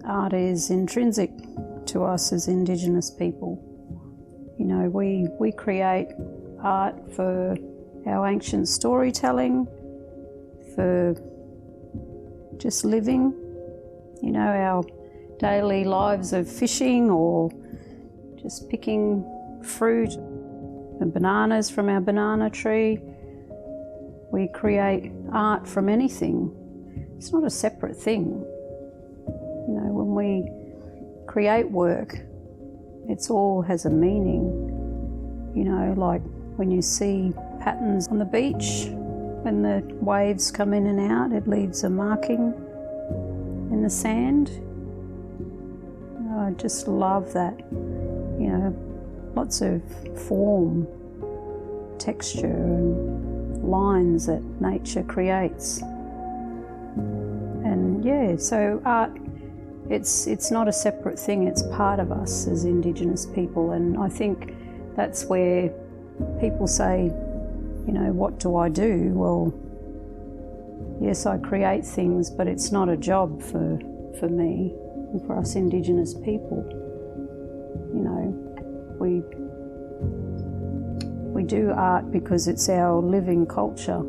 art is intrinsic to us as Indigenous people. You know, we create art for our ancient storytelling, for just living, you know, our daily lives of fishing or just picking fruit and bananas from our banana tree. We create art from anything. It's not a separate thing. You know, when we create work, it's all has a meaning. You know, like when you see patterns on the beach, when the waves come in and out, it leaves a marking in the sand. I just love that. You know, lots of form, texture and lines that nature creates. And yeah, so art, it's not a separate thing, it's part of us as Indigenous people. And I think that's where people say, you know, what do I do? Well, yes, I create things, but it's not a job for me and for us Indigenous people. You know, we do art because it's our living culture.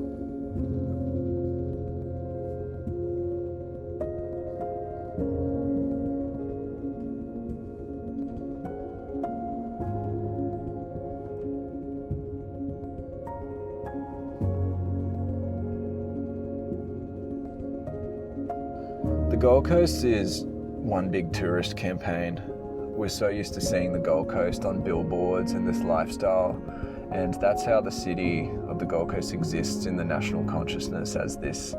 The Gold Coast is one big tourist campaign. We're so used to seeing the Gold Coast on billboards and this lifestyle, and that's how the city of the Gold Coast exists in the national consciousness, as this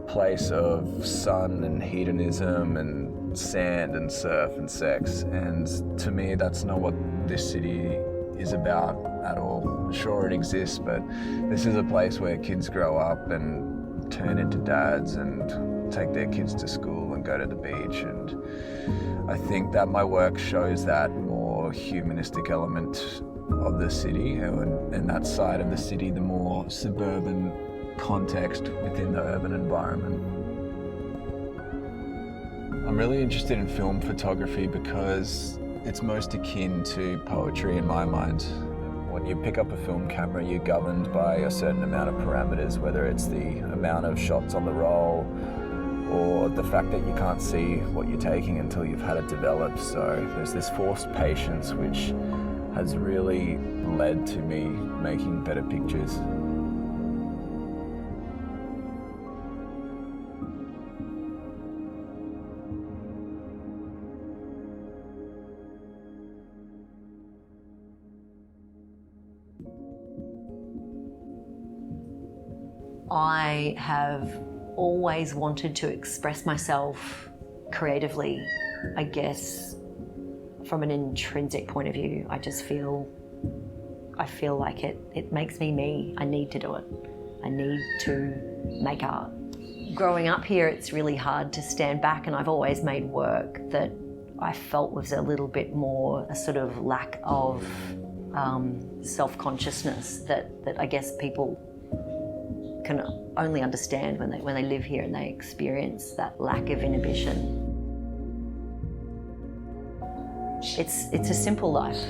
place of sun and hedonism and sand and surf and sex. And to me, that's not what this city is about at all. Sure, it exists, but this is a place where kids grow up and turn into dads and take their kids to school and go to the beach. And I think that my work shows that more humanistic element of the city, and that side of the city, the more suburban context within the urban environment. I'm really interested in film photography because it's most akin to poetry in my mind. When you pick up a film camera, you're governed by a certain amount of parameters, whether it's the amount of shots on the roll or the fact that you can't see what you're taking until you've had it developed. So there's this forced patience which has really led to me making better pictures. I have always wanted to express myself creatively, I guess, from an intrinsic point of view. I feel like it makes me me. I need to do it. I need to make art. Growing up here, it's really hard to stand back, and I've always made work that I felt was a little bit more a sort of lack of self-consciousness that I guess people can only understand when they live here and they experience that lack of inhibition. It's a simple life.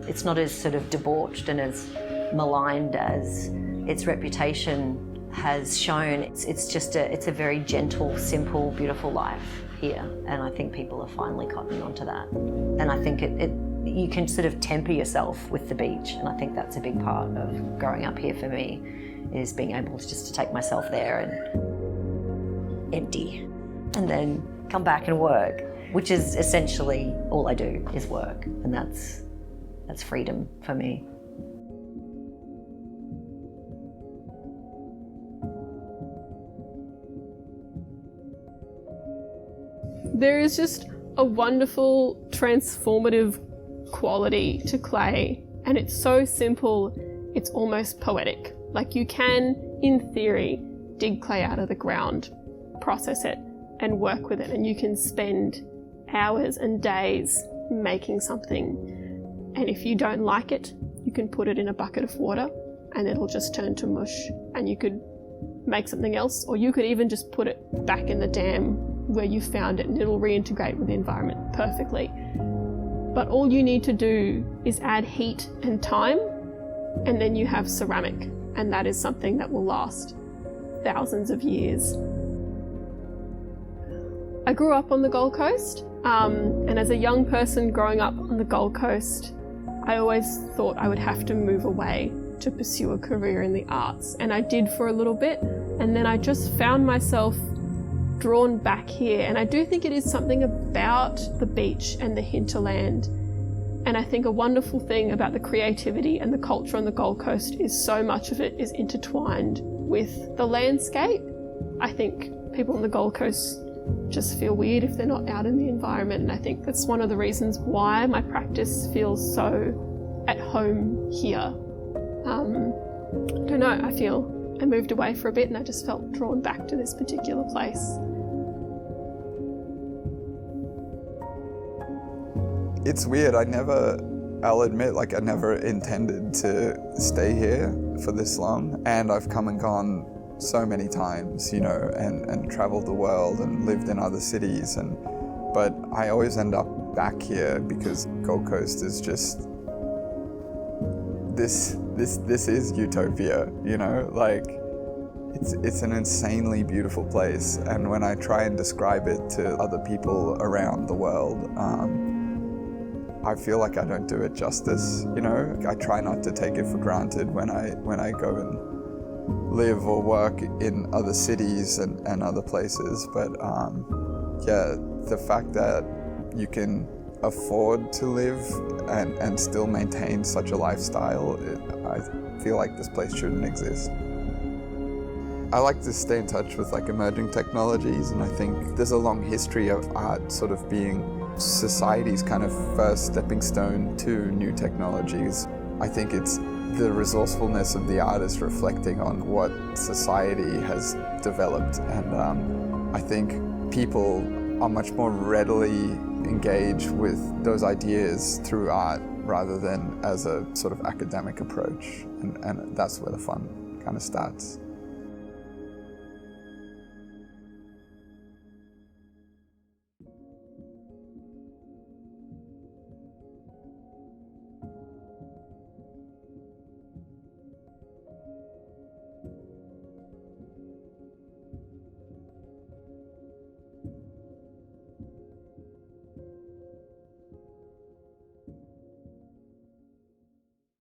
It's not as sort of debauched and as maligned as its reputation has shown. It's a very gentle, simple, beautiful life here, and I think people are finally cottoning onto that. And I think you can sort of temper yourself with the beach, and I think that's a big part of growing up here for me, is being able to just to take myself there and empty, and then come back and work, which is essentially all I do is work, and that's freedom for me. There is just a wonderful transformative quality to clay, and it's so simple, it's almost poetic. Like, you can, in theory, dig clay out of the ground, process it, and work with it, and you can spend hours and days making something. And if you don't like it, you can put it in a bucket of water and it'll just turn to mush, and you could make something else, or you could even just put it back in the dam where you found it and it'll reintegrate with the environment perfectly. But all you need to do is add heat and time, and then you have ceramic, and that is something that will last thousands of years. I grew up on the Gold Coast, and as a young person growing up on the Gold Coast, I always thought I would have to move away to pursue a career in the arts, and I did for a little bit, and then I just found myself drawn back here. And I do think it is something about the beach and the hinterland, and I think a wonderful thing about the creativity and the culture on the Gold Coast is so much of it is intertwined with the landscape. I think people on the Gold Coast just feel weird if they're not out in the environment, and I think that's one of the reasons why my practice feels so at home here. I don't know, I feel I moved away for a bit and I just felt drawn back to this particular place. It's weird, I'll admit, I never intended to stay here for this long, and I've come and gone so many times, and traveled the world and lived in other cities, but I always end up back here because Gold Coast is just, this is utopia, it's an insanely beautiful place, and when I try and describe it to other people around the world, I feel like I don't do it justice, I try not to take it for granted when I go and live or work in other cities and other places, but the fact that you can afford to live and still maintain such a lifestyle, I feel like this place shouldn't exist. I like to stay in touch with emerging technologies, and I think there's a long history of art sort of being society's kind of first stepping stone to new technologies. I think it's the resourcefulness of the artist reflecting on what society has developed, and I think people are much more readily engaged with those ideas through art rather than as a sort of academic approach, and that's where the fun kind of starts.